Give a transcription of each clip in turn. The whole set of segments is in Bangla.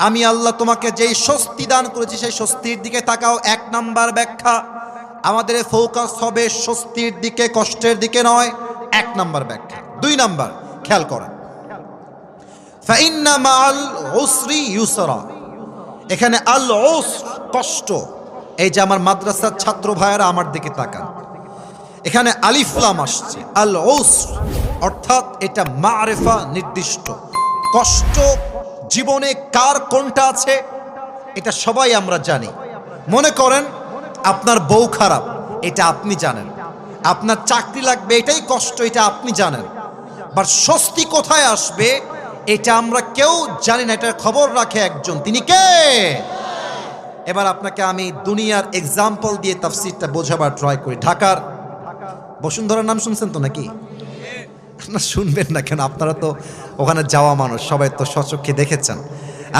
আমি আল্লাহ তোমাকে যেই স্বস্তি দান করেছি সেই স্বস্তির দিকে তাকাও। 1 নাম্বার ব্যাখ্যা, আমাদের ফোকাস হবে স্বস্তির দিকে, কষ্টের দিকে নয়। 1 নাম্বার ব্যাখ্যা। 2 নাম্বার, খেয়াল করেন, ফাইন্না মাআল উসরি ইউসরা। এখানে আল উসর কষ্ট। এই যে আমার মাদ্রাসার ছাত্র ভাইয়েরা আমার দিকে তাকান, এখানে আলিফ লাম আসছে, আল উসর অর্থাৎ এটা মারিফা, নির্দিষ্ট কষ্ট। জীবনে কার কোনটা আছে এটা সবাই আমরা জানি। মনে করেন আপনার বউ খারাপ, এটা আপনি জানেন। আপনার চাকরি লাগবে, এটাই কষ্ট, এটা আপনি জানেন। বাট স্বস্তি কোথায় আসবে এটা আমরা কেউ জানি না, এটার খবর রাখে একজন, তিনি কে? এবার আপনাকে আমি দুনিয়ার এক্সাম্পল দিয়ে তাফসীরটা বোঝাবার ট্রাই করি। ঢাকার বসুন্ধরার নাম শুনছেন তো নাকি? না, শুনবেন না কেন? আপনারা তো ওখানে যাওয়া মানুষ, সবাই তো স্বচক্ষে দেখেছেন।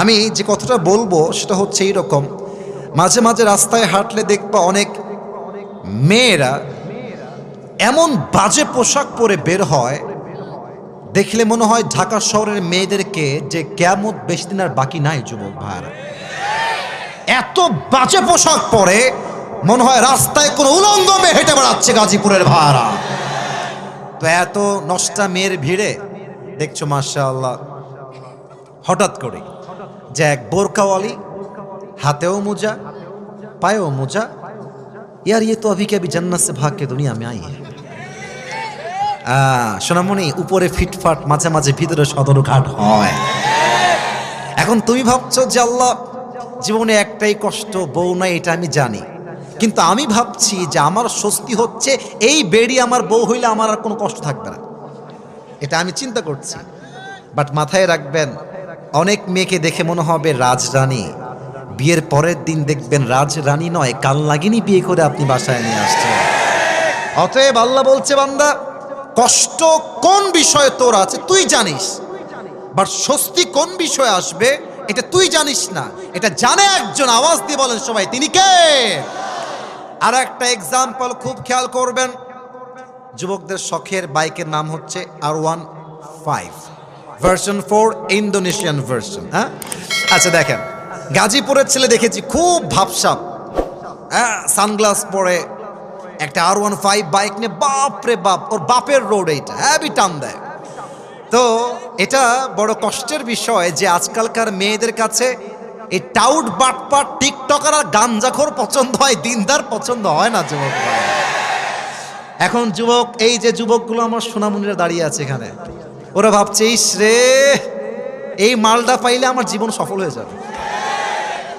আমি যে কথাটা বলবো সেটা হচ্ছে এইরকম, মাঝে মাঝে রাস্তায় হাঁটলে দেখবা অনেক মেয়েরা এমন বাজে পোশাক পরে বের হয়, দেখলে মনে হয় ঢাকা শহরের মেয়েদেরকে যে কিয়ামত বেশি দিন আর বাকি নাই। যুবক ভাইরা এত বাজে পোশাক পরে মনে হয় রাস্তায় কোনো উলঙ্গ মেয়ে হেঁটে বেড়াচ্ছে গাজীপুরের ভাইরা। তো এত নষ্টা মেয়ের ভিড়ে দেখছো মাশাআল্লাহ হঠাৎ করে যে এক বোরকাওয়ালি, হাতেও মোজা, পায়েও মোজা, ইয়ার ইয়ে তো अभी के अभी जन्नत से भाग के दुनिया में आई है। সোনামণি, উপরে ফিটফাট, মাঝে মাঝে ভিতরে সদরঘাট হয়। এখন তুমি ভাবছো যে আল্লাহ জীবনে একটাই কষ্ট, বউ নাই, এটা আমি জানি, কিন্তু আমি ভাবছি যে আমার স্বস্তি হচ্ছে এই বেড়ি আমার বউ হইলে আমার আর কোনো কষ্ট থাকবে না, এটা আমি চিন্তা করছি। বাট মাথায় রাখবেন, অনেক মেয়েকে দেখে মনে হবে রাজরানী, বিয়ের পরের দিন দেখবেন রাজরানী নয়, কাল লাগিনি বিয়ে করে আপনি বাসায় নিয়ে আসছেন। অতএব আল্লাহ বলছে, বান্দা কষ্ট কোন বিষয়ে তোর আছে তুই জানিস, বাট স্বস্তি কোন বিষয়ে আসবে এটা তুই জানিস না, এটা জানে একজন। আওয়াজ দিয়ে বলেন সবাই, তিনি কে? আর একটা এক্সাম্পল খুব খেয়াল করবেন, যুবকদের শখের বাইকের নাম হচ্ছে R15 ভার্সন 4 ইন্দোনেশিয়ান ভার্সন। হ্যাঁ, আচ্ছা দেখেন, গাজীপুরের ছেলে দেখেছি খুব ভাবসাব, হ্যাঁ, সানগ্লাস পরে একটা R15 বাইক নিয়ে, বাপ রে বাপ, ওর বাপের রোড এইটা, হ্যাভি টান দেয়। তো এটা বড় কষ্টের বিষয় যে আজকালকার মেয়েদের কাছে এই টাউট, বাটপাট, টিকটকার আর গাঞ্জাখোর পছন্দ হয়, দিনদার পছন্দ হয় না যুবক। এখন যুবক, এই যে যুবকগুলো আমার সোনামণিরা দাঁড়িয়ে আছে এখানে, ওরা ভাবছে ইস রে, এই মালটা পাইলে আমার জীবন সফল হয়ে যাবে,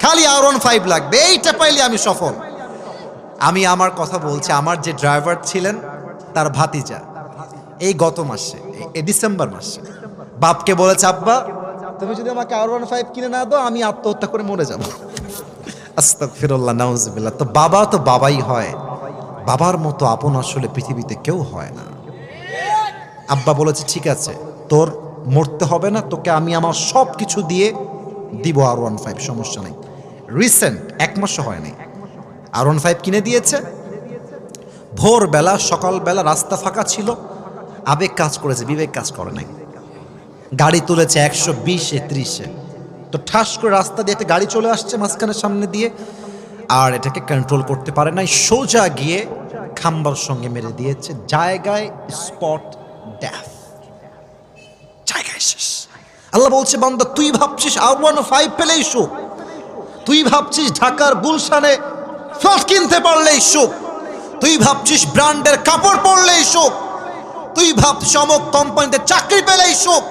খালি R15 লাগবে, এইটা পাইলে আমি সফল। আমি আমার কথা বলছি, আমার যে ড্রাইভার ছিলেন তার ভাতিজা এই গত মাসে, এই ডিসেম্বর মাসে বাপকে বলেছে, আব্বা তুমি যদি আমাকে R15 কিনে না দাও আমি আত্মহত্যা করে মরে যাব। আস্তাগফিরুল্লাহ, নাউজুবিল্লাহ। তো বাবা তো বাবাই হয়, বাবার মতো আপন আসলে পৃথিবীতে কেউ হয় না। আব্বা বলেছে, ঠিক আছে, তোর মরতে হবে না, তোকে আমি আমার সব কিছু দিয়ে দিব R15, সমস্যা নেই। রিসেন্ট 1 মাসও হয় নাই, R15 কিনে দিয়েছে। ভোরবেলা, সকালবেলা রাস্তা ফাঁকা ছিল, আবেগ কাজ করেছে, বিবেক কাজ করে নাই। গাড়ি তুলেছে 120-এ 30-এ, তো ঠাস করে রাস্তা দিয়ে একটা গাড়ি চলে আসছে মাঝখানের সামনে দিয়ে, আর এটাকে কন্ট্রোল করতে পারে নাই, সোজা গিয়ে খাম্বার সঙ্গে মেরে দিয়েছে। জায়গায় স্পট ডেথ, জায়গায় শেষ। আল্লাহ বলছে, বান্দা তুই ভাবছিস R15 পেলেই সুখ, তুই ভাবছিস ঢাকার গুলশানে ফ্ল্যাট কিনতে পারলেই সুখ, তুই ভাবছিস ব্র্যান্ডের কাপড় পরলেই সুখ, তুই ভাবছিস অমুক কোম্পানিতে চাকরি পেলেই সুখ।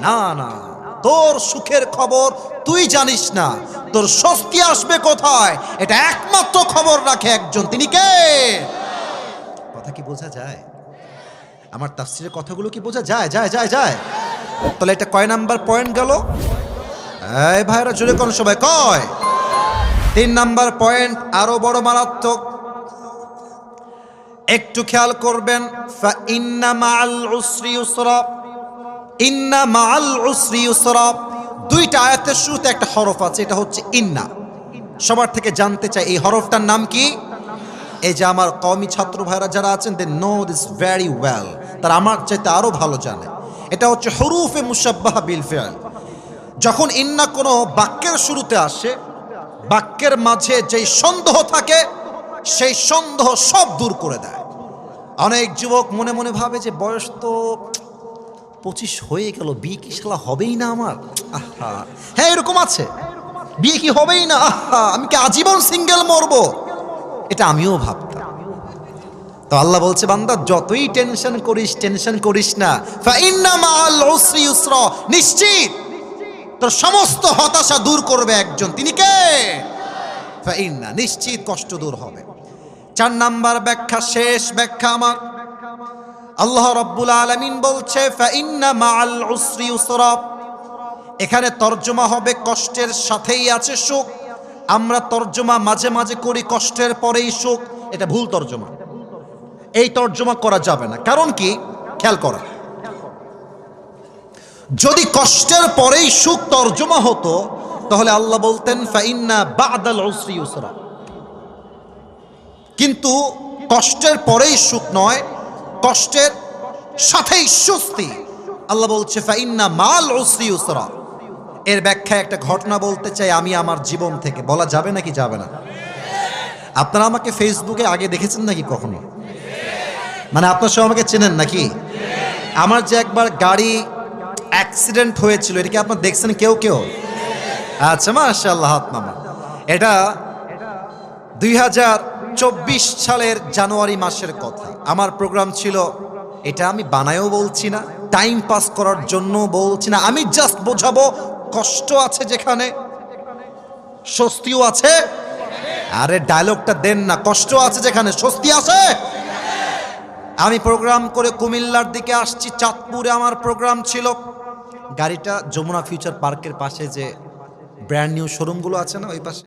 না না, তোর সুখের খবর তুই জানিস না, তোর স্বস্তি আসবে কোথায় এটা একমাত্র খবর রাখে একজন, তিনি কে? কথা কি বোঝা যায়? আমার তাফসীরের কথাগুলো কি বোঝা যায়? যায় যায় যায় তাহলে এটা কয় নাম্বার পয়েন্ট গেল? এই ভাইরা জোরে কোন সবাই কয়? 3 নাম্বার পয়েন্ট আরো বড় মারাত্মক, একটু খেয়াল করবেন। ফা ইন্না মাআল উসরি ইউসরা, ইন্না মাআল উসরি ইউসরা, 2টা আয়াতের শুরুতে একটা হরফ আছে, এটা হচ্ছে ইন্না। সবার থেকে জানতে চাই এই হরফটার নাম কি? এই যে আমার কওমি ছাত্র ভাইরা যারা আছেন, they know this very well, তারা আমার চাইতে আরো ভালো জানে। এটা হচ্ছে হুরুফে মুশাব্বাহা বিল ফিআল। যখন ইন্না কোনো বাক্যের শুরুতে আসে, বাক্যের মাঝে যেই সন্দেহ থাকে সেই সন্দেহ সব দূর করে দেয়। অনেক যুবক মনে মনে ভাবে যে বয়স তো 25 হয়ে গেল, বিয়ে কি শালা হবেই না আমার, আহা। হ্যাঁ, এরকম আছে, বিয়ে কি হবেই না, আহা, আমি কি আজীবন সিঙ্গেল মরবো। এটা আমিও ভাবতাম। তো আল্লাহ বলছে, বান্দা যতই টেনশন করিস না, ফা ইন্না মাআল উসরি ইউসরা, নিশ্চিত তোর সমস্ত হতাশা দূর করবে একজন, তিনি কে? ফা ইন্না, নিশ্চিত কষ্ট দূর হবে। 4 নাম্বার ব্যাখ্যা, শেষ ব্যাখ্যা আমার, আল্লাহ রাব্বুল আলামিন বলছে ফা ইন্না মাআল উসরি ইউসরা। এখানে তরজমা হবে কষ্টের সাথেই আছে সুখ। আমরা তরজমা মাঝে মাঝে করি কষ্টের পরেই সুখ, এটা ভুল তরজমা। এই তরজমা করা যাবে না। কারণ কি? খেয়াল করা, যদি কষ্টের পরেই সুখ তরজমা হতো তাহলে আল্লাহ বলতেন ফাইন্না বাদাল উসরি ইউসরা। কিন্তু কষ্টের পরেই সুখ নয়, কষ্টের সাথেই স্বস্তি। আল্লাহ বলছে ফাইন্না মাল উসরি ইউসরা। এর ব্যাখ্যা একটা ঘটনা বলতে চাই আমি আমার জীবন থেকে। বলা যাবে নাকি যাবে না? আপনারা আমাকে ফেসবুকে আগে দেখেছেন নাকি কখনো? মানে আপনার সব আমাকে চেনেন নাকি? আমার যে একবার গাড়ি অ্যাক্সিডেন্ট হয়েছিল, এটা কি আপনারা দেখছেন কেউ? আচ্ছা, মাশাআল্লাহ, হাত নামান। এটা 2024 সালের জানুয়ারি মাসের কথা। আমার প্রোগ্রাম ছিল, এটা আমি বানায়ও বলছি না, টাইম পাস করার জন্য বলছি না, আমি জাস্ট বোঝাবো কষ্ট আছে যেখানে স্বস্তিও আছে। আরে ডায়লগটা দেন না, কষ্ট আছে যেখানে স্বস্তি আছে। আমি প্রোগ্রাম করে কুমিল্লার দিকে আসছি, চাঁদপুরে আমার প্রোগ্রাম ছিল। গাড়িটা যমুনা ফিউচার পার্কের পাশে যে ব্র্যান্ড নিউ শোরুমগুলো আছে না, ওই পাশে